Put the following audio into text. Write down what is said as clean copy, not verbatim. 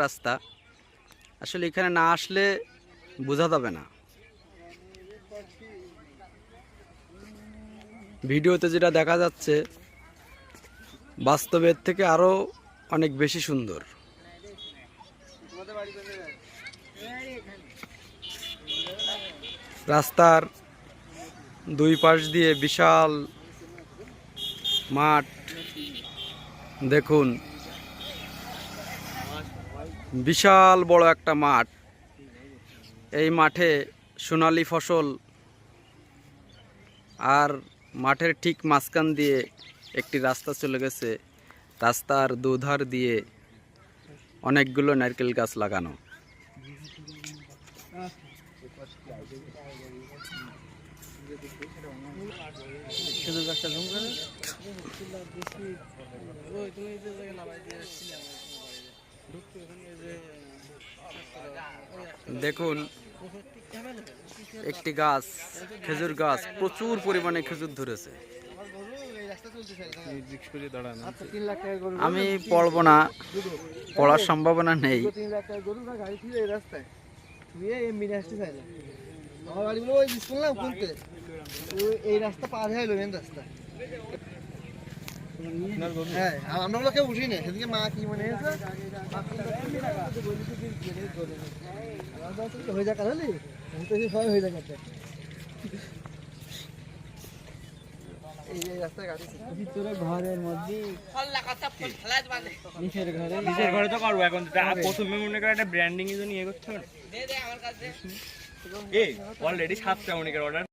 রাস্তা আসলে এখানে না আসলে বোঝা যাবে না। ভিডিওতে যেটা দেখা যাচ্ছে বাস্তবের থেকে আরো অনেক বেশি সুন্দর। রাস্তার দুই পাশ দিয়ে বিশাল মাঠ, দেখুন বিশাল বড় একটা মাঠ। এই মাঠে সোনালী ফসল, আর মাঠের ঠিক মাঝখান দিয়ে একটি রাস্তা চলে গেছে। রাস্তার দুধার দিয়ে অনেকগুলো নারকেল গাছ লাগানো। দেখুন একটি গাছ, খেজুর গাছ, প্রচুর পরিমাণে খেজুর ধরেছে। আমি পড়বো না, পড়ার সম্ভাবনা নেই। এই রাস্তা পার হয়ে গেল, মেন রাস্তা। হ্যাঁ, আমরা বলে কেউ উঠি না সেদিকে। মা কি মনে হয়েছে হয়ে যাক, হলি সবাই হয়ে যাক। ঘরের মধ্যে নিচের ঘরে তো করবো এখন। প্রথমে মনে করে একটা ব্র্যান্ডিং এর জন্য ইয়ে করতে হবে। অলরেডি 7টা মনে করে অর্ডার